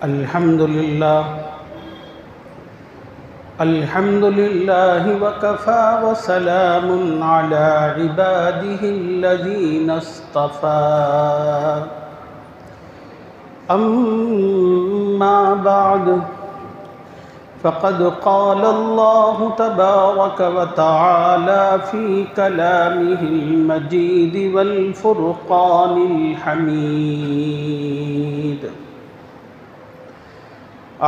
الحمد لله وكفى وسلام على عباده الذين اصطفى أما بعد فقد قال الله تبارك وتعالى في كلامه المجيد والفرقان الحميد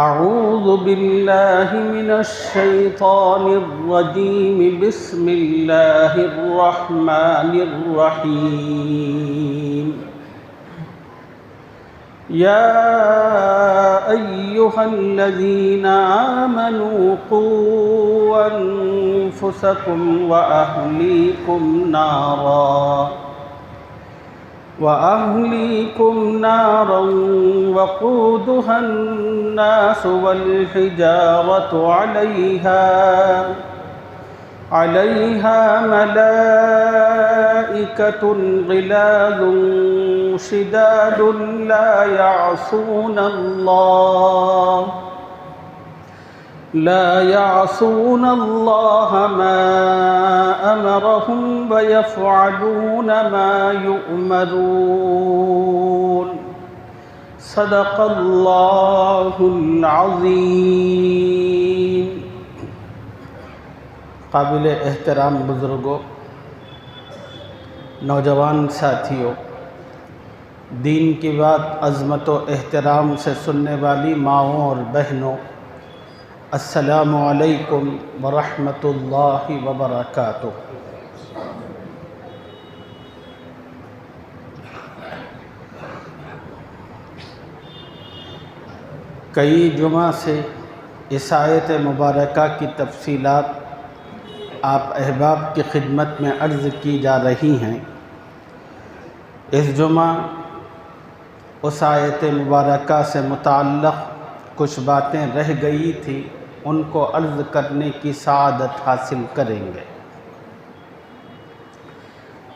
أعوذ بالله من الشيطان الرجيم بسم الله الرحمن الرحيم يا أيها الذين آمنوا قوا أنفسكم وأهليكم نارا وقودها الناس والحجارة عليها ملائكة غلاظ شداد لا يعصون الله ما أمرهم ويفعلون ما يؤمرون صدق الله العظيم۔ قابل احترام بزرگوں، نوجوان ساتھیوں، دین کی بات عظمت و احترام سے سننے والی ماؤں اور بہنوں، السلام علیکم ورحمۃ اللہ وبرکاتہ۔ کئی جمعہ سے اس آیت مبارکہ کی تفصیلات آپ احباب کی خدمت میں عرض کی جا رہی ہیں۔ اس جمعہ اس آیت مبارکہ سے متعلق کچھ باتیں رہ گئی تھی، ان کو عرض کرنے کی سعادت حاصل کریں گے۔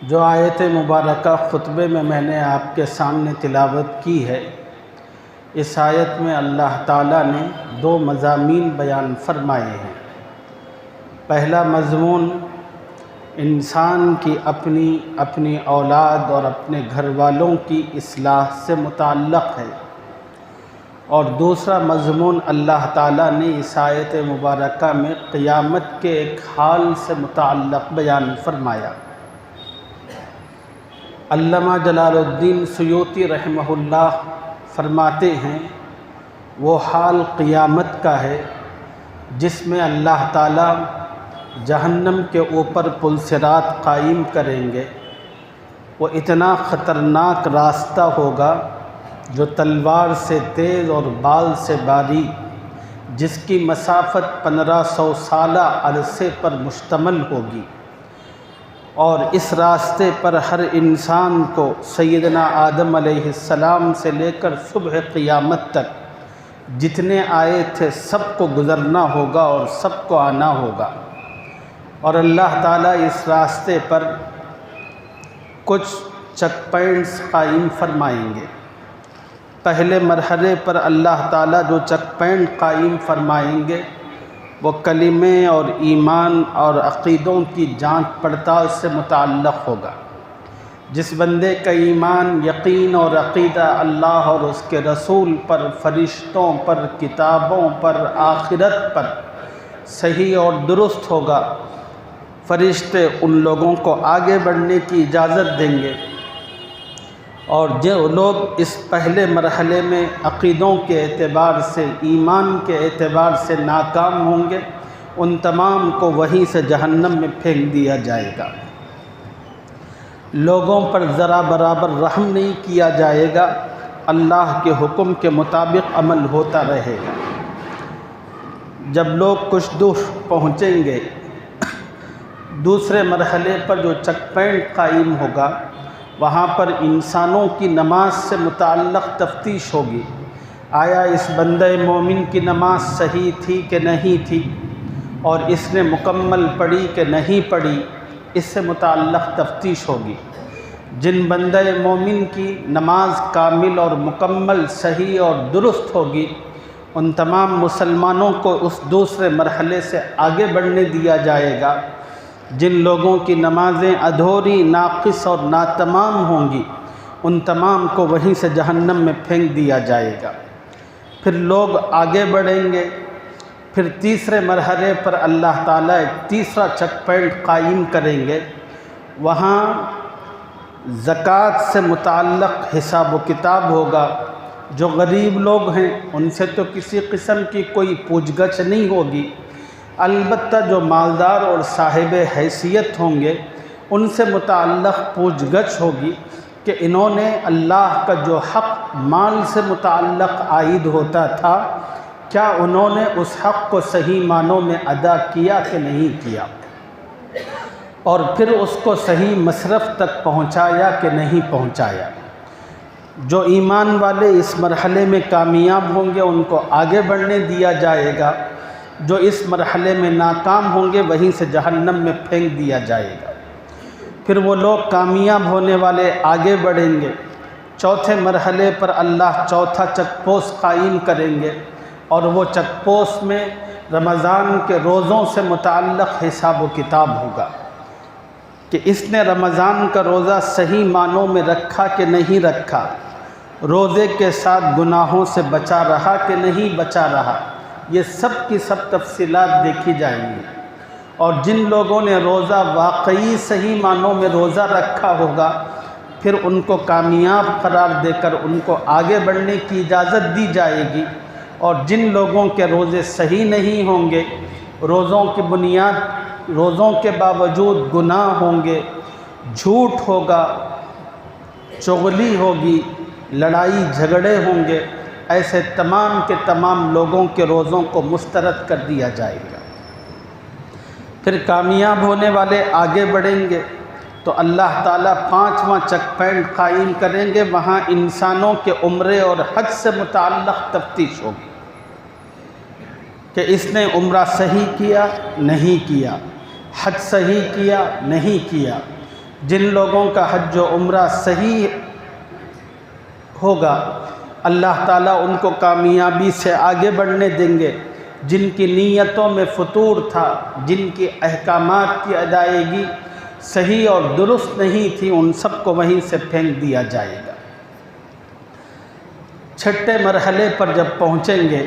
جو آیت مبارکہ خطبے میں نے آپ کے سامنے تلاوت کی ہے، اس آیت میں اللہ تعالیٰ نے دو مضامین بیان فرمائے ہیں۔ پہلا مضمون انسان کی اپنی اولاد اور اپنے گھر والوں کی اصلاح سے متعلق ہے، اور دوسرا مضمون اللہ تعالیٰ نے اس آیت مبارکہ میں قیامت کے ایک حال سے متعلق بیان فرمایا۔ علامہ جلال الدین سیوطی رحمہ اللہ فرماتے ہیں، وہ حال قیامت کا ہے جس میں اللہ تعالیٰ جہنم کے اوپر پل صراط قائم کریں گے۔ وہ اتنا خطرناک راستہ ہوگا جو تلوار سے تیز اور بال سے باریک، جس کی مسافت 1500 سالہ عرصے پر مشتمل ہوگی، اور اس راستے پر ہر انسان کو سیدنا آدم علیہ السلام سے لے کر صبح قیامت تک جتنے آئے تھے سب کو گزرنا ہوگا اور سب کو آنا ہوگا۔ اور اللہ تعالیٰ اس راستے پر کچھ چیک پوائنٹس قائم فرمائیں گے۔ پہلے مرحلے پر اللہ تعالیٰ جو چیک پوائنٹ قائم فرمائیں گے وہ کلمے اور ایمان اور عقیدوں کی جانچ پڑتال سے متعلق ہوگا۔ جس بندے کا ایمان، یقین اور عقیدہ اللہ اور اس کے رسول پر، فرشتوں پر، کتابوں پر، آخرت پر صحیح اور درست ہوگا، فرشتے ان لوگوں کو آگے بڑھنے کی اجازت دیں گے، اور جو لوگ اس پہلے مرحلے میں عقیدوں کے اعتبار سے، ایمان کے اعتبار سے ناکام ہوں گے، ان تمام کو وہیں سے جہنم میں پھینک دیا جائے گا۔ لوگوں پر ذرا برابر رحم نہیں کیا جائے گا، اللہ کے حکم کے مطابق عمل ہوتا رہے گا۔ جب لوگ کچھ دور پہنچیں گے، دوسرے مرحلے پر جو چیک پوائنٹ قائم ہوگا، وہاں پر انسانوں کی نماز سے متعلق تفتیش ہوگی۔ آیا اس بندہ مومن کی نماز صحیح تھی کہ نہیں تھی، اور اس نے مکمل پڑھی کہ نہیں پڑھی، اس سے متعلق تفتیش ہوگی۔ جن بندہ مومن کی نماز کامل اور مکمل صحیح اور درست ہوگی ان تمام مسلمانوں کو اس دوسرے مرحلے سے آگے بڑھنے دیا جائے گا۔ جن لوگوں کی نمازیں ادھوری، ناقص اور ناتمام ہوں گی ان تمام کو وہیں سے جہنم میں پھینک دیا جائے گا۔ پھر لوگ آگے بڑھیں گے، پھر تیسرے مرحلے پر اللہ تعالیٰ ایک تیسرا چیک پوائنٹ قائم کریں گے۔ وہاں زکوٰۃ سے متعلق حساب و کتاب ہوگا۔ جو غریب لوگ ہیں ان سے تو کسی قسم کی کوئی پوچھ گچھ نہیں ہوگی، البتہ جو مالدار اور صاحب حیثیت ہوں گے ان سے متعلق پوچھ گچھ ہوگی کہ انہوں نے اللہ کا جو حق مال سے متعلق عائد ہوتا تھا کیا انہوں نے اس حق کو صحیح معنوں میں ادا کیا کہ نہیں کیا، اور پھر اس کو صحیح مصرف تک پہنچایا کہ نہیں پہنچایا۔ جو ایمان والے اس مرحلے میں کامیاب ہوں گے ان کو آگے بڑھنے دیا جائے گا، جو اس مرحلے میں ناکام ہوں گے وہیں سے جہنم میں پھینک دیا جائے گا۔ پھر وہ لوگ کامیاب ہونے والے آگے بڑھیں گے، چوتھے مرحلے پر اللہ چوتھا چیک پوسٹ قائم کریں گے، اور وہ چیک پوسٹ میں رمضان کے روزوں سے متعلق حساب و کتاب ہوگا کہ اس نے رمضان کا روزہ صحیح معنوں میں رکھا کہ نہیں رکھا، روزے کے ساتھ گناہوں سے بچا رہا کہ نہیں بچا رہا۔ یہ سب کی سب تفصیلات دیکھی جائیں گی، اور جن لوگوں نے روزہ واقعی صحیح معنوں میں روزہ رکھا ہوگا پھر ان کو کامیاب قرار دے کر ان کو آگے بڑھنے کی اجازت دی جائے گی، اور جن لوگوں کے روزے صحیح نہیں ہوں گے، روزوں کے باوجود گناہ ہوں گے، جھوٹ ہوگا، چغلی ہوگی، لڑائی جھگڑے ہوں گے، ایسے تمام کے تمام لوگوں کے روزوں کو مسترد کر دیا جائے گا۔ پھر کامیاب ہونے والے آگے بڑھیں گے تو اللہ تعالیٰ پانچواں چیک پوائنٹ قائم کریں گے، وہاں انسانوں کے عمرے اور حج سے متعلق تفتیش ہوگی کہ اس نے عمرہ صحیح کیا نہیں کیا، حج صحیح کیا نہیں کیا۔ جن لوگوں کا حج و عمرہ صحیح ہوگا اللہ تعالیٰ ان کو کامیابی سے آگے بڑھنے دیں گے، جن کی نیتوں میں فطور تھا، جن کی احکامات کی ادائیگی صحیح اور درست نہیں تھی، ان سب کو وہیں سے پھینک دیا جائے گا۔ چھٹے مرحلے پر جب پہنچیں گے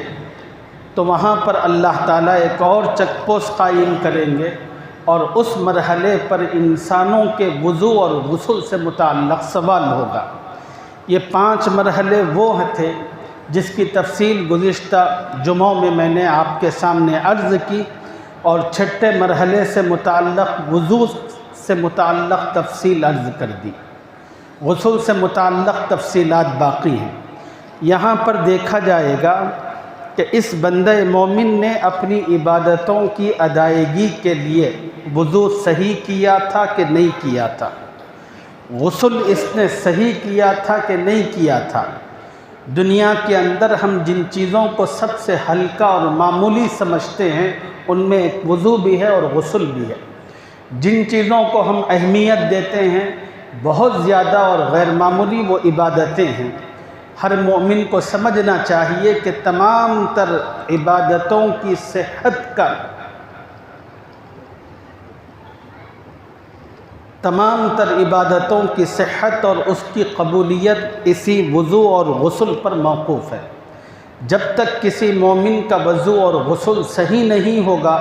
تو وہاں پر اللہ تعالیٰ ایک اور چیک پوسٹ قائم کریں گے، اور اس مرحلے پر انسانوں کے وضو اور غسل سے متعلق سوال ہوگا۔ یہ 5 مرحلے وہ تھے جس کی تفصیل گزشتہ جمعوں میں میں نے آپ کے سامنے عرض کی، اور چھٹے مرحلے سے متعلق وضو سے متعلق تفصیل عرض کر دی، غسل سے متعلق تفصیلات باقی ہیں۔ یہاں پر دیکھا جائے گا کہ اس بندہ مومن نے اپنی عبادتوں کی ادائیگی کے لیے وضو صحیح کیا تھا کہ نہیں کیا تھا، غسل اس نے صحیح کیا تھا کہ نہیں کیا تھا۔ دنیا کے اندر ہم جن چیزوں کو سب سے ہلکا اور معمولی سمجھتے ہیں ان میں ایک وضو بھی ہے اور غسل بھی ہے۔ جن چیزوں کو ہم اہمیت دیتے ہیں بہت زیادہ اور غیر معمولی وہ عبادتیں ہیں۔ ہر مومن کو سمجھنا چاہیے کہ تمام تر عبادتوں کی صحت کا، تمام تر عبادتوں کی صحت اور اس کی قبولیت اسی وضو اور غسل پر موقوف ہے۔ جب تک کسی مومن کا وضو اور غسل صحیح نہیں ہوگا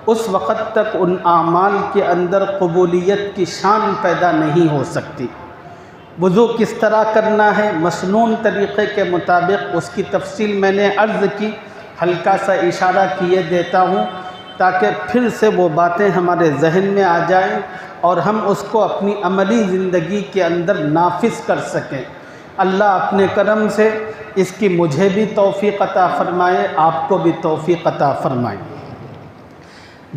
اس وقت تک ان اعمال کے اندر قبولیت کی شان پیدا نہیں ہو سکتی۔ وضو کس طرح کرنا ہے مسنون طریقے کے مطابق اس کی تفصیل میں نے عرض کی، ہلکا سا اشارہ کیے دیتا ہوں تاکہ پھر سے وہ باتیں ہمارے ذہن میں آ جائیں اور ہم اس کو اپنی عملی زندگی کے اندر نافذ کر سکیں۔ اللہ اپنے کرم سے اس کی مجھے بھی توفیق عطا فرمائے، آپ کو بھی توفیق عطا فرمائے۔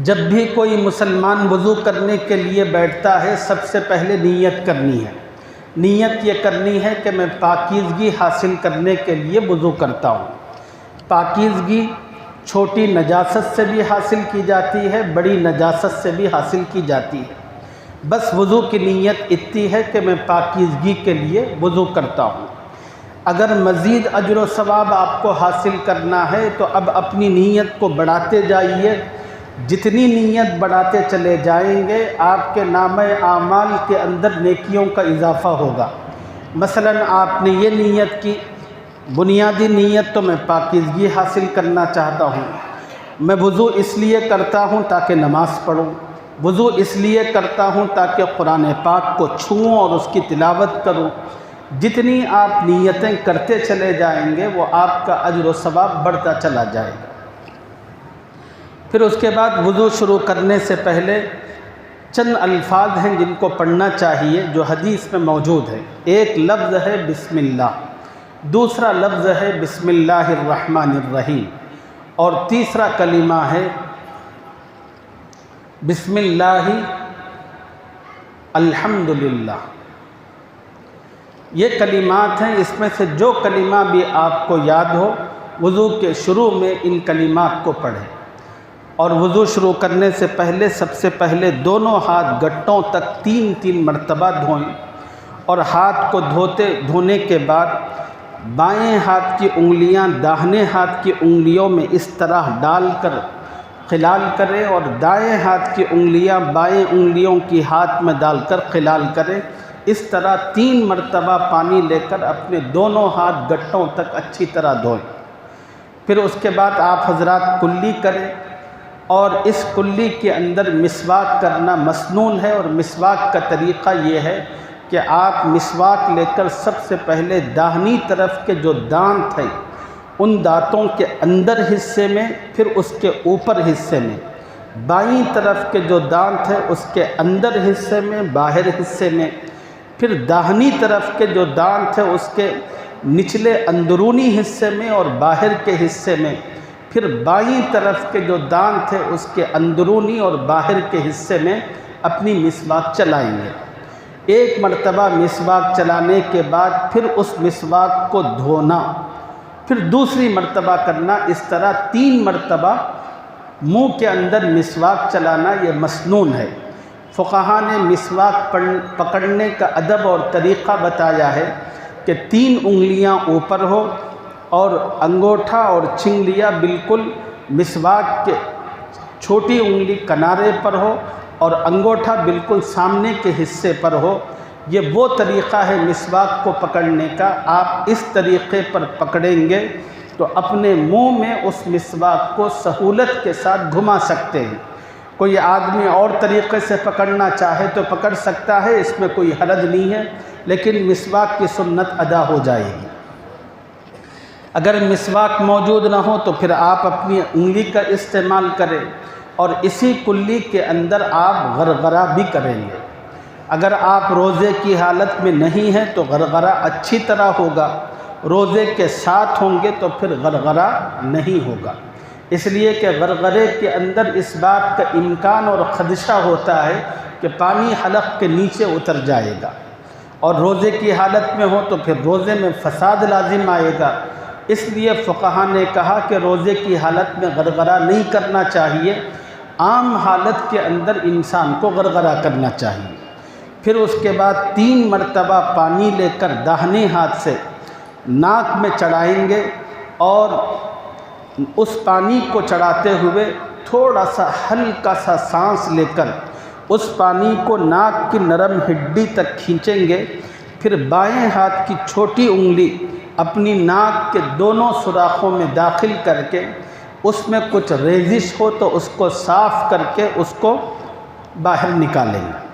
جب بھی کوئی مسلمان وضو کرنے کے لیے بیٹھتا ہے سب سے پہلے نیت کرنی ہے۔ نیت یہ کرنی ہے کہ میں پاکیزگی حاصل کرنے کے لیے وضو کرتا ہوں۔ پاکیزگی چھوٹی نجاست سے بھی حاصل کی جاتی ہے، بڑی نجاست سے بھی حاصل کی جاتی ہے۔ بس وضو کی نیت اتنی ہے کہ میں پاکیزگی کے لیے وضو کرتا ہوں۔ اگر مزید اجر و ثواب آپ کو حاصل کرنا ہے تو اب اپنی نیت کو بڑھاتے جائیے، جتنی نیت بڑھاتے چلے جائیں گے آپ کے نامہ اعمال کے اندر نیکیوں کا اضافہ ہوگا۔ مثلا آپ نے یہ نیت کی، بنیادی نیت تو میں پاکیزگی حاصل کرنا چاہتا ہوں، میں وضو اس لیے کرتا ہوں تاکہ نماز پڑھوں، وضو اس لیے کرتا ہوں تاکہ قرآن پاک کو چھوؤں اور اس کی تلاوت کروں۔ جتنی آپ نیتیں کرتے چلے جائیں گے وہ آپ کا اجر و ثواب بڑھتا چلا جائے گا۔ پھر اس کے بعد وضو شروع کرنے سے پہلے چند الفاظ ہیں جن کو پڑھنا چاہیے جو حدیث میں موجود ہے۔ ایک لفظ ہے بسم اللہ، دوسرا لفظ ہے بسم اللہ الرحمن الرحیم، اور تیسرا کلمہ ہے بسم اللہ الحمدللہ۔ یہ کلمات ہیں، اس میں سے جو کلمہ بھی آپ کو یاد ہو وضو کے شروع میں ان کلمات کو پڑھیں، اور وضو شروع کرنے سے پہلے سب سے پہلے دونوں ہاتھ گٹوں تک 3 مرتبہ دھوئیں، اور ہاتھ کو دھونے کے بعد بائیں ہاتھ کی انگلیاں داہنے ہاتھ کی انگلیوں میں اس طرح ڈال کر خلال کریں، اور دائیں ہاتھ کی انگلیاں بائیں انگلیوں کی ہاتھ میں ڈال کر خلال کریں۔ اس طرح 3 مرتبہ پانی لے کر اپنے دونوں ہاتھ گٹوں تک اچھی طرح دھوئیں۔ پھر اس کے بعد آپ حضرات کلی کریں، اور اس کلی کے اندر مسواک کرنا مسنون ہے، اور مسواک کا طریقہ یہ ہے کہ آپ مسواک لے کر سب سے پہلے داہنی طرف کے جو دانت ہیں ان دانتوں کے اندر حصے میں، پھر اس کے اوپر حصے میں، بائیں طرف کے جو دانت ہیں اس کے اندر حصے میں، باہر حصے میں، پھر داہنی طرف کے جو دانت ہیں اس کے نچلے اندرونی حصے میں اور باہر کے حصے میں، پھر بائیں طرف کے جو دانت ہیں اس کے اندرونی اور باہر کے حصے میں اپنی مسواک چلائیں گے۔ ایک مرتبہ مسواک چلانے کے بعد پھر اس مسواک کو دھونا، پھر دوسری مرتبہ کرنا، اس طرح 3 مرتبہ منہ کے اندر مسواک چلانا یہ مسنون ہے۔ فقہاء نے مسواک پکڑنے کا ادب اور طریقہ بتایا ہے کہ 3 انگلیاں اوپر ہو اور انگوٹھا اور چنگلیاں بالکل مسواک کے چھوٹی انگلی کنارے پر ہو اور انگوٹھا بالکل سامنے کے حصے پر ہو۔ یہ وہ طریقہ ہے مسواک کو پکڑنے کا۔ آپ اس طریقے پر پکڑیں گے تو اپنے منہ میں اس مسواک کو سہولت کے ساتھ گھما سکتے ہیں۔ کوئی آدمی اور طریقے سے پکڑنا چاہے تو پکڑ سکتا ہے، اس میں کوئی حرج نہیں ہے، لیکن مسواک کی سنت ادا ہو جائے گی۔ اگر مسواک موجود نہ ہو تو پھر آپ اپنی انگلی کا استعمال کریں، اور اسی کلی کے اندر آپ غرغرہ بھی کریں گے۔ اگر آپ روزے کی حالت میں نہیں ہیں تو غرغرہ اچھی طرح ہوگا، روزے کے ساتھ ہوں گے تو پھر غرغرہ نہیں ہوگا، اس لیے کہ غرغرے کے اندر اس بات کا امکان اور خدشہ ہوتا ہے کہ پانی حلق کے نیچے اتر جائے گا، اور روزے کی حالت میں ہو تو پھر روزے میں فساد لازم آئے گا۔ اس لیے فقہاء نے کہا کہ روزے کی حالت میں غرغرہ نہیں کرنا چاہیے، عام حالت کے اندر انسان کو غرغرہ کرنا چاہیے۔ پھر اس کے بعد 3 مرتبہ پانی لے کر داہنے ہاتھ سے ناک میں چڑھائیں گے، اور اس پانی کو چڑھاتے ہوئے تھوڑا سا ہلکا سا سانس لے کر اس پانی کو ناک کی نرم ہڈی تک کھینچیں گے۔ پھر بائیں ہاتھ کی چھوٹی انگلی اپنی ناک کے دونوں سوراخوں میں داخل کر کے اس میں کچھ ریزش ہو تو اس کو صاف کر کے اس کو باہر نکالیں گے۔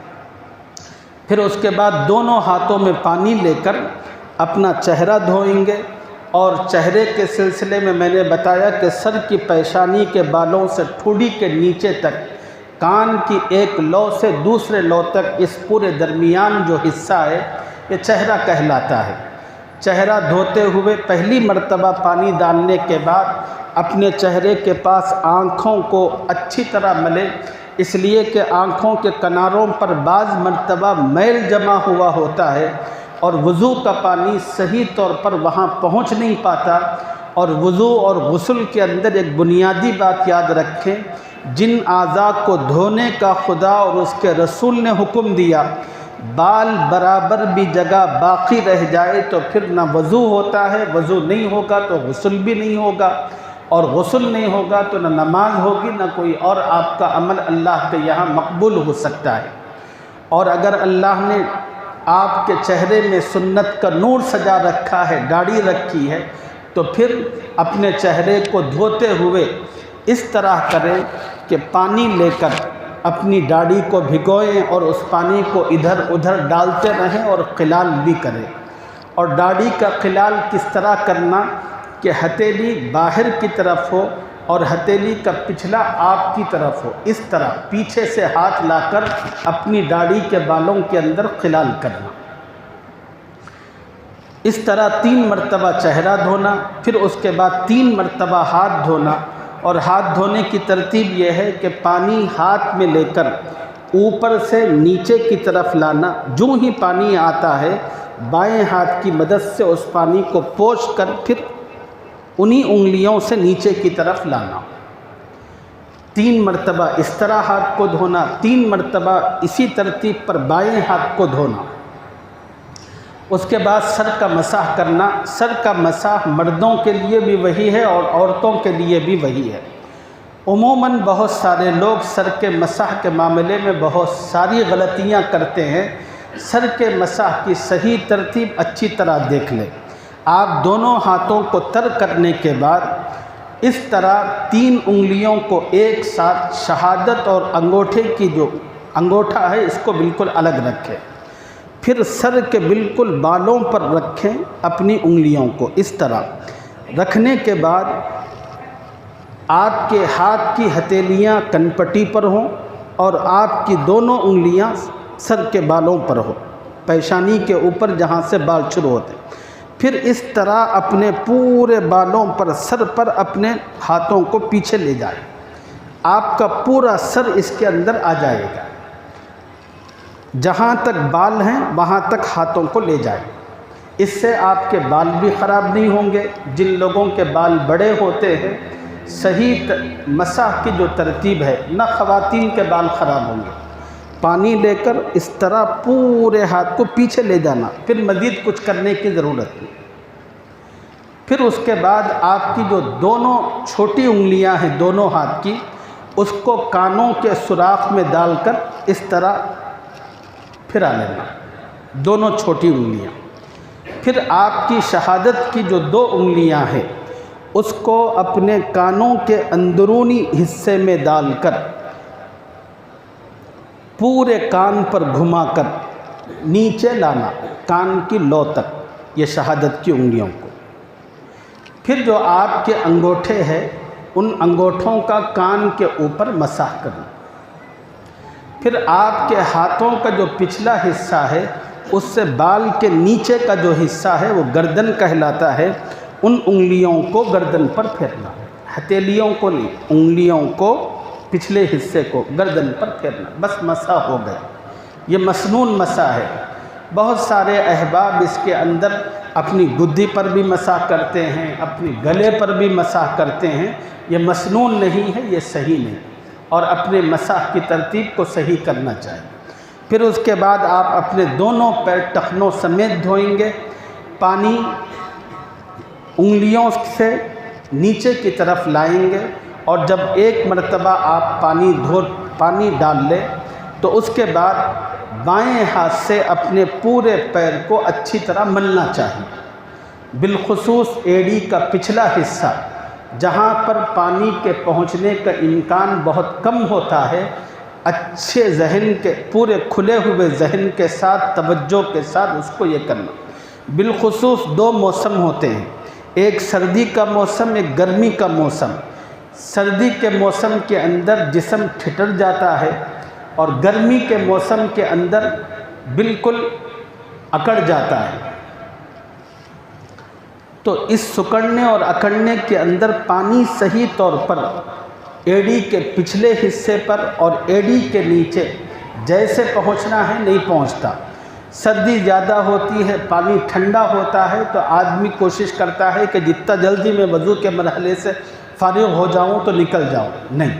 پھر اس کے بعد دونوں ہاتھوں میں پانی لے کر اپنا چہرہ دھوئیں گے، اور چہرے کے سلسلے میں نے بتایا کہ سر کی پیشانی کے بالوں سے ٹھوڑی کے نیچے تک، کان کی ایک لو سے دوسرے لو تک، اس پورے درمیان جو حصہ ہے یہ چہرہ کہلاتا ہے۔ چہرہ دھوتے ہوئے پہلی مرتبہ پانی ڈالنے کے بعد اپنے چہرے کے پاس آنکھوں کو اچھی طرح ملے، اس لیے کہ آنکھوں کے کناروں پر بعض مرتبہ میل جمع ہوا ہوتا ہے، اور وضو کا پانی صحیح طور پر وہاں پہنچ نہیں پاتا۔ اور وضو اور غسل کے اندر ایک بنیادی بات یاد رکھیں جن اعضاء کو دھونے کا خدا اور اس کے رسول نے حکم دیا بال برابر بھی جگہ باقی رہ جائے تو پھر نہ وضو ہوتا ہے، وضو نہیں ہوگا تو غسل بھی نہیں ہوگا، اور غسل نہیں ہوگا تو نہ نماز ہوگی نہ کوئی اور آپ کا عمل اللہ کے یہاں مقبول ہو سکتا ہے۔ اور اگر اللہ نے آپ کے چہرے میں سنت کا نور سجا رکھا ہے، داڑھی رکھی ہے، تو پھر اپنے چہرے کو دھوتے ہوئے اس طرح کریں کہ پانی لے کر اپنی داڑھی کو بھگوئیں اور اس پانی کو ادھر ادھر ڈالتے رہیں اور قلال بھی کریں۔ اور داڑھی کا قلال کس طرح کرنا کہ ہتھیلی باہر کی طرف ہو اور ہتھیلی کا پچھلا آپ کی طرف ہو، اس طرح پیچھے سے ہاتھ لا کر اپنی داڑھی کے بالوں کے اندر قلال کرنا۔ اس طرح 3 مرتبہ چہرہ دھونا، پھر اس کے بعد 3 مرتبہ ہاتھ دھونا۔ اور ہاتھ دھونے کی ترتیب یہ ہے کہ پانی ہاتھ میں لے کر اوپر سے نیچے کی طرف لانا، جو ہی پانی آتا ہے بائیں ہاتھ کی مدد سے اس پانی کو پوچھ کر پھر انہی انگلیوں سے نیچے کی طرف لانا۔ 3 مرتبہ اس طرح ہاتھ کو دھونا، 3 مرتبہ اسی ترتیب پر بائیں ہاتھ کو دھونا۔ اس کے بعد سر کا مسح کرنا۔ سر کا مسح مردوں کے لیے بھی وہی ہے اور عورتوں کے لیے بھی وہی ہے۔ عموماً بہت سارے لوگ سر کے مسح کے معاملے میں بہت ساری غلطیاں کرتے ہیں۔ سر کے مسح کی صحیح ترتیب اچھی طرح دیکھ لیں۔ آپ دونوں ہاتھوں کو تر کرنے کے بعد اس طرح 3 انگلیوں کو ایک ساتھ شہادت اور انگوٹھے کی جو انگوٹھا ہے اس کو بالکل الگ رکھیں، پھر سر کے بالکل بالوں پر رکھیں اپنی انگلیوں کو۔ اس طرح رکھنے کے بعد آپ کے ہاتھ کی ہتھیلیاں کنپٹی پر ہوں اور آپ کی دونوں انگلیاں سر کے بالوں پر ہوں، پیشانی کے اوپر جہاں سے بال شروع ہوتے ہیں۔ پھر اس طرح اپنے پورے بالوں پر، سر پر اپنے ہاتھوں کو پیچھے لے جائیں، آپ کا پورا سر اس کے اندر آ جائے گا۔ جہاں تک بال ہیں وہاں تک ہاتھوں کو لے جائیں۔ اس سے آپ کے بال بھی خراب نہیں ہوں گے۔ جن لوگوں کے بال بڑے ہوتے ہیں، صحیح مسح کی جو ترتیب ہے، نہ خواتین کے بال خراب ہوں گے۔ پانی لے کر اس طرح پورے ہاتھ کو پیچھے لے جانا، پھر مزید کچھ کرنے کی ضرورت نہیں۔ پھر اس کے بعد آپ کی جو دونوں چھوٹی انگلیاں ہیں دونوں ہاتھ کی، اس کو کانوں کے سوراخ میں ڈال کر اس طرح پھرا لینا، دونوں چھوٹی انگلیاں۔ پھر آپ کی شہادت کی جو 2 انگلیاں ہیں اس کو اپنے کانوں کے اندرونی حصے میں ڈال کر پورے کان پر گھما کر نیچے لانا، کان کی لو تک، یہ شہادت کی انگلیوں کو۔ پھر جو آپ کے انگوٹھے ہیں ان انگوٹھوں کا کان کے اوپر مسح کرنا۔ پھر آپ کے ہاتھوں کا جو پچھلا حصہ ہے اس سے بال کے نیچے کا جو حصہ ہے وہ گردن کہلاتا ہے، ان انگلیوں کو گردن پر پھیرنا، ہتھیلیوں کو نہیں، انگلیوں کو، پچھلے حصے کو گردن پر پھیرنا، بس مسح ہو گیا۔ یہ مسنون مسح ہے۔ بہت سارے احباب اس کے اندر اپنی گدی پر بھی مسح کرتے ہیں، اپنی گلے پر بھی مسح کرتے ہیں۔ یہ مسنون نہیں ہے، یہ صحیح نہیں، اور اپنے مسح کی ترتیب کو صحیح کرنا چاہیے۔ پھر اس کے بعد آپ اپنے دونوں پیر ٹخنوں سمیت دھوئیں گے۔ پانی انگلیوں سے نیچے کی طرف لائیں گے، اور جب ایک مرتبہ آپ پانی ڈال لیں تو اس کے بعد بائیں ہاتھ سے اپنے پورے پیر کو اچھی طرح ملنا چاہیے، بالخصوص ایڑی کا پچھلا حصہ جہاں پر پانی کے پہنچنے کا امکان بہت کم ہوتا ہے۔ اچھے ذہن کے، پورے کھلے ہوئے ذہن کے ساتھ، توجہ کے ساتھ اس کو یہ کرنا۔ بالخصوص 2 موسم ہوتے ہیں، ایک سردی کا موسم، ایک گرمی کا موسم۔ سردی کے موسم کے اندر جسم ٹھٹر جاتا ہے اور گرمی کے موسم کے اندر بالکل اکڑ جاتا ہے۔ تو اس سکڑنے اور اکڑنے کے اندر پانی صحیح طور پر ایڑی کے پچھلے حصے پر اور ایڑی کے نیچے جیسے پہنچنا ہے نہیں پہنچتا۔ سردی زیادہ ہوتی ہے، پانی ٹھنڈا ہوتا ہے تو آدمی کوشش کرتا ہے کہ جتنا جلدی میں وضو کے مرحلے سے فارغ ہو جاؤں تو نکل جاؤں، نہیں،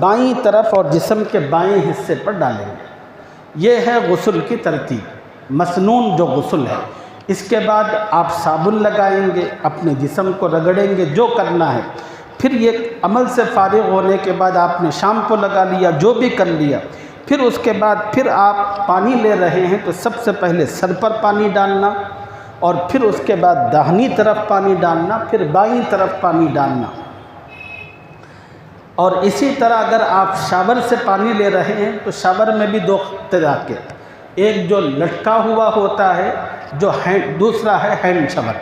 بائیں طرف اور جسم کے بائیں حصے پر ڈالیں گے۔ یہ ہے غسل کی ترتیب، مسنون جو غسل ہے۔ اس کے بعد آپ صابن لگائیں گے، اپنے جسم کو رگڑیں گے، جو کرنا ہے۔ پھر یہ عمل سے فارغ ہونے کے بعد آپ نے شیمپو لگا لیا، جو بھی کر لیا، پھر اس کے بعد پھر آپ پانی لے رہے ہیں تو سب سے پہلے سر پر پانی ڈالنا، اور پھر اس کے بعد داہنی طرف پانی ڈالنا، پھر بائیں طرف پانی ڈالنا۔ اور اسی طرح اگر آپ شاور سے پانی لے رہے ہیں تو شاور میں بھی دو طرح کے، ایک جو لٹکا ہوا ہوتا ہے جو دوسرا ہے ہینڈ شاور۔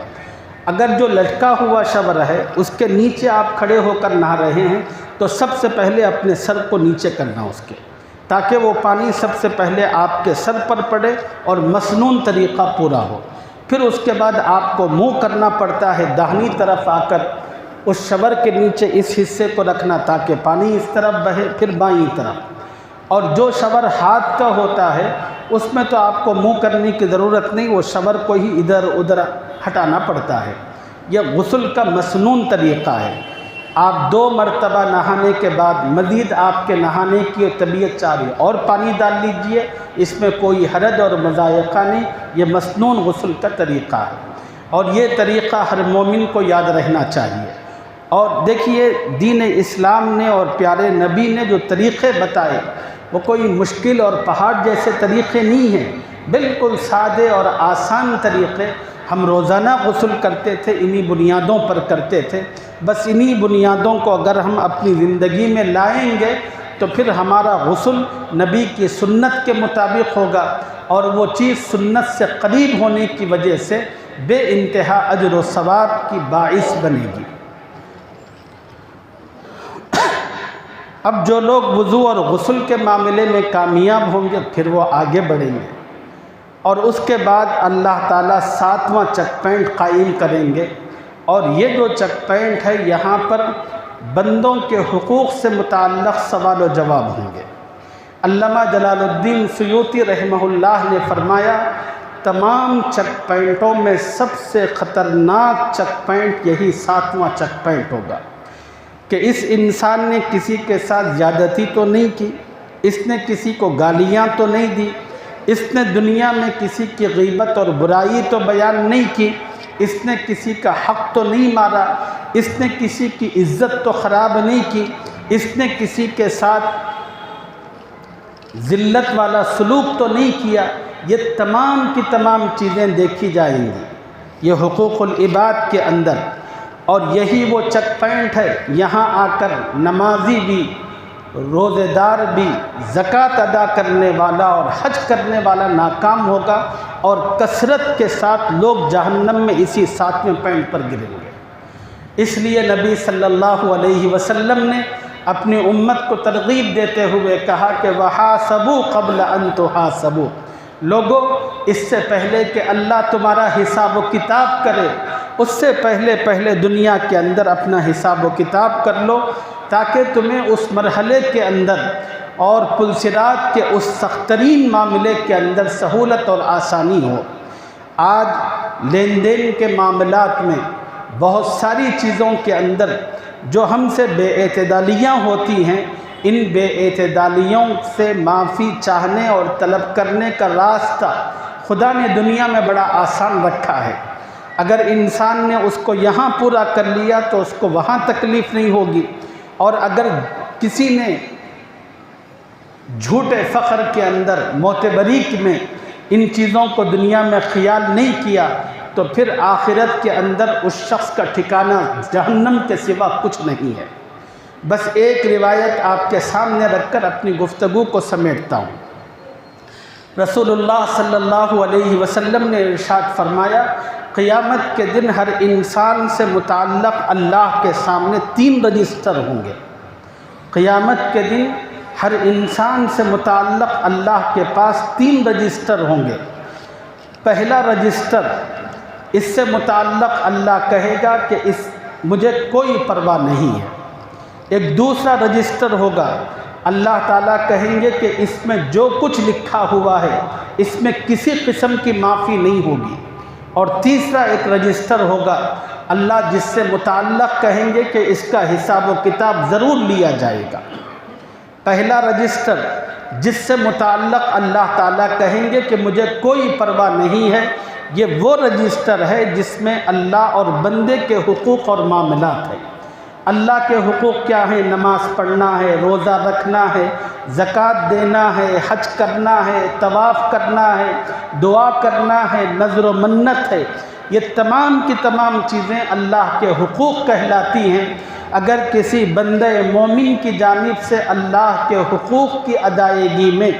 اگر جو لٹکا ہوا شاور ہے اس کے نیچے آپ کھڑے ہو کر نہا رہے ہیں تو سب سے پہلے اپنے سر کو نیچے کرنا اس کے، تاکہ وہ پانی سب سے پہلے آپ کے سر پر پڑے اور مسنون طریقہ پورا ہو۔ پھر اس کے بعد آپ کو منہ کرنا پڑتا ہے داہنی طرف آ کر اس شاور کے نیچے اس حصے کو رکھنا تاکہ پانی اس طرف بہے، پھر بائیں طرف۔ اور جو شاور ہاتھ کا ہوتا ہے اس میں تو آپ کو منہ کرنے کی ضرورت نہیں، وہ شاور کو ہی ادھر ادھر ہٹانا پڑتا ہے۔ یہ غسل کا مسنون طریقہ ہے۔ آپ 2 مرتبہ نہانے کے بعد مزید آپ کے نہانے کی طبیعت چاہ رہی اور پانی ڈال لیجئے، اس میں کوئی حرج اور مضائقہ نہیں۔ یہ مسنون غسل کا طریقہ ہے، اور یہ طریقہ ہر مومن کو یاد رہنا چاہیے۔ اور دیکھیے دین اسلام نے اور پیارے نبی نے جو طریقے بتائے وہ کوئی مشکل اور پہاڑ جیسے طریقے نہیں ہیں، بالکل سادے اور آسان طریقے۔ ہم روزانہ غسل کرتے تھے، انہی بنیادوں پر کرتے تھے۔ بس انہی بنیادوں کو اگر ہم اپنی زندگی میں لائیں گے تو پھر ہمارا غسل نبی کی سنت کے مطابق ہوگا، اور وہ چیز سنت سے قریب ہونے کی وجہ سے بے انتہا اجر و ثواب کی باعث بنے گی۔ اب جو لوگ وضو اور غسل کے معاملے میں کامیاب ہوں گے پھر وہ آگے بڑھیں گے، اور اس کے بعد اللہ تعالیٰ 7واں چیک پوائنٹ قائم کریں گے۔ اور یہ جو چیک پوائنٹ ہے یہاں پر بندوں کے حقوق سے متعلق سوال و جواب ہوں گے۔ علامہ جلال الدین سیوطی رحمہ اللہ نے فرمایا تمام چیک پوائنٹوں میں سب سے خطرناک چیک پوائنٹ یہی 7واں چیک پوائنٹ ہوگا کہ اس انسان نے کسی کے ساتھ زیادتی تو نہیں کی، اس نے کسی کو گالیاں تو نہیں دی، اس نے دنیا میں کسی کی غیبت اور برائی تو بیان نہیں کی، اس نے کسی کا حق تو نہیں مارا، اس نے کسی کی عزت تو خراب نہیں کی، اس نے کسی کے ساتھ ذلت والا سلوک تو نہیں کیا۔ یہ تمام کی تمام چیزیں دیکھی جائیں گی یہ حقوق العباد کے اندر، اور یہی وہ چیک پوائنٹ ہے۔ یہاں آ کر نمازی بھی، روزے دار بھی، زکوٰۃ ادا کرنے والا اور حج کرنے والا ناکام ہوگا، اور کثرت کے ساتھ لوگ جہنم میں اسی 7ویں پوائنٹ پر گریں گے۔ اس لیے نبی صلی اللہ علیہ وسلم نے اپنی امت کو ترغیب دیتے ہوئے کہا کہ وَحَاسَبُوا قَبْلَ أَن تُحَاسَبُوا، لوگو اس سے پہلے کہ اللہ تمہارا حساب و کتاب کرے اس سے پہلے دنیا کے اندر اپنا حساب و کتاب کر لو، تاکہ تمہیں اس مرحلے کے اندر اور پل صراط کے اس سخت ترین معاملے کے اندر سہولت اور آسانی ہو۔ آج لین دین کے معاملات میں بہت ساری چیزوں کے اندر جو ہم سے بے اعتدالیاں ہوتی ہیں، ان بے اعتدالیوں سے معافی چاہنے اور طلب کرنے کا راستہ خدا نے دنیا میں بڑا آسان رکھا ہے۔ اگر انسان نے اس کو یہاں پورا کر لیا تو اس کو وہاں تکلیف نہیں ہوگی، اور اگر کسی نے جھوٹے فخر کے اندر معتبریک میں ان چیزوں کو دنیا میں خیال نہیں کیا تو پھر آخرت کے اندر اس شخص کا ٹھکانہ جہنم کے سوا کچھ نہیں ہے۔ بس ایک روایت آپ کے سامنے رکھ کر اپنی گفتگو کو سمیٹتا ہوں۔ رسول اللہ صلی اللہ علیہ وسلم نے ارشاد فرمایا قیامت کے دن ہر انسان سے متعلق اللہ کے سامنے 3 رجسٹر ہوں گے۔ قیامت کے دن ہر انسان سے متعلق اللہ کے پاس 3 رجسٹر ہوں گے۔ پہلا رجسٹر، اس سے متعلق اللہ کہے گا کہ مجھے کوئی پرواہ نہیں ہے۔ ایک دوسرا رجسٹر ہوگا، اللہ تعالیٰ کہیں گے کہ اس میں جو کچھ لکھا ہوا ہے اس میں کسی قسم کی معافی نہیں ہوگی۔ اور تیسرا ایک رجسٹر ہوگا، اللہ جس سے متعلق کہیں گے کہ اس کا حساب و کتاب ضرور لیا جائے گا۔ پہلا رجسٹر جس سے متعلق اللہ تعالیٰ کہیں گے کہ مجھے کوئی پرواہ نہیں ہے، یہ وہ رجسٹر ہے جس میں اللہ اور بندے کے حقوق اور معاملات ہیں۔ اللہ کے حقوق کیا ہیں؟ نماز پڑھنا ہے، روزہ رکھنا ہے، زکوٰۃ دینا ہے، حج کرنا ہے، طواف کرنا ہے، دعا کرنا ہے، نذر و منت ہے۔ یہ تمام کی تمام چیزیں اللہ کے حقوق کہلاتی ہیں۔ اگر کسی بندے مومن کی جانب سے اللہ کے حقوق کی ادائیگی میں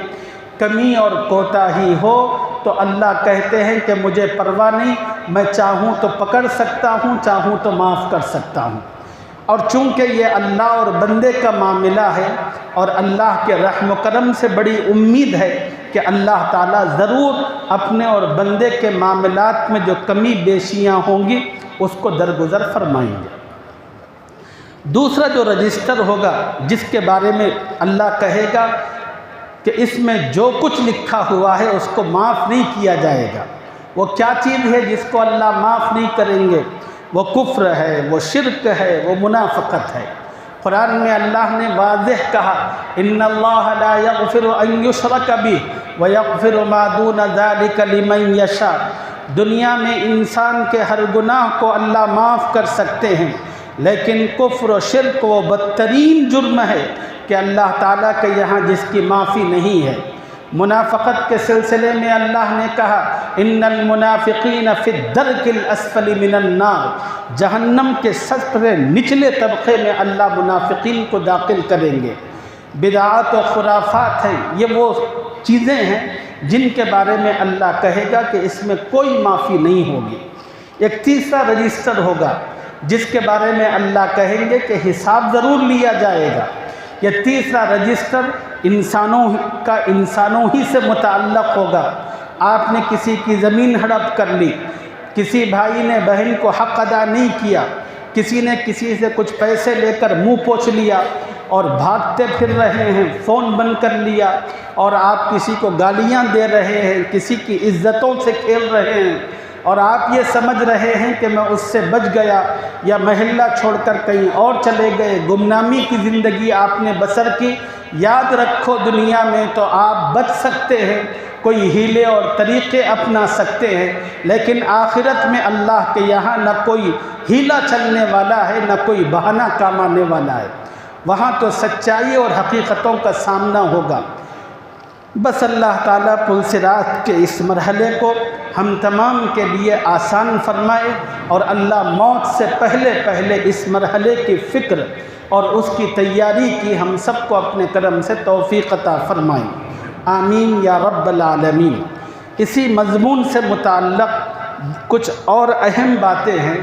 کمی اور کوتاہی ہو تو اللہ کہتے ہیں کہ مجھے پرواہ نہیں، میں چاہوں تو پکڑ سکتا ہوں، چاہوں تو معاف کر سکتا ہوں۔ اور چونکہ یہ اللہ اور بندے کا معاملہ ہے اور اللہ کے رحم و کرم سے بڑی امید ہے کہ اللہ تعالیٰ ضرور اپنے اور بندے کے معاملات میں جو کمی بیشیاں ہوں گی اس کو درگزر فرمائیں گے۔ دوسرا جو رجسٹر ہوگا جس کے بارے میں اللہ کہے گا کہ اس میں جو کچھ لکھا ہوا ہے اس کو معاف نہیں کیا جائے گا، وہ کیا چیز ہے جس کو اللہ معاف نہیں کریں گے؟ وہ کفر ہے، وہ شرک ہے، وہ منافقت ہے۔ قرآن میں اللہ نے واضح کہا ان اللہ لا یغفر ان یشرک بہ ویغفر ما دون ذلک لمن یشاء۔ دنیا میں انسان کے ہر گناہ کو اللہ معاف کر سکتے ہیں، لیکن کفر و شرک وہ بدترین جرم ہے کہ اللہ تعالیٰ کے یہاں جس کی معافی نہیں ہے۔ منافقت کے سلسلے میں اللہ نے کہا ان المنافقین فی الدرک الاسفل من النار، جہنم کے سب سے نچلے طبقے میں اللہ منافقین کو داخل کریں گے۔ بدعات و خرافات ہیں، یہ وہ چیزیں ہیں جن کے بارے میں اللہ کہے گا کہ اس میں کوئی معافی نہیں ہوگی۔ ایک تیسرا رجسٹر ہوگا جس کے بارے میں اللہ کہیں گے کہ حساب ضرور لیا جائے گا۔ یہ تیسرا رجسٹر انسانوں ہی سے متعلق ہوگا۔ آپ نے کسی کی زمین ہڑپ کر لی، کسی بھائی نے بہن کو حق ادا نہیں کیا، کسی نے کسی سے کچھ پیسے لے کر منہ پوچھ لیا اور بھاگتے پھر رہے ہیں، فون بند کر لیا، اور آپ کسی کو گالیاں دے رہے ہیں، کسی کی عزتوں سے کھیل رہے ہیں، اور آپ یہ سمجھ رہے ہیں کہ میں اس سے بچ گیا، یا محلہ چھوڑ کر کہیں اور چلے گئے، گمنامی کی زندگی آپ نے بسر کی۔ یاد رکھو دنیا میں تو آپ بچ سکتے ہیں، کوئی ہیلے اور طریقے اپنا سکتے ہیں، لیکن آخرت میں اللہ کے یہاں نہ کوئی ہیلا چلنے والا ہے، نہ کوئی بہانہ کام آنے والا ہے۔ وہاں تو سچائی اور حقیقتوں کا سامنا ہوگا۔ بس اللہ تعالیٰ پل صراط کے اس مرحلے کو ہم تمام کے لیے آسان فرمائے، اور اللہ موت سے پہلے اس مرحلے کی فکر اور اس کی تیاری کی ہم سب کو اپنے کرم سے توفیق عطا فرمائے، آمین یا رب العالمین۔ اسی مضمون سے متعلق کچھ اور اہم باتیں ہیں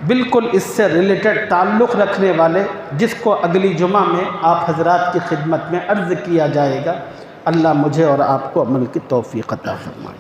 بالکل اس سے ریلیٹڈ تعلق رکھنے والے، جس کو اگلی جمعہ میں آپ حضرات کی خدمت میں عرض کیا جائے گا۔ اللہ مجھے اور آپ کو عمل کی توفیق عطا فرمائے۔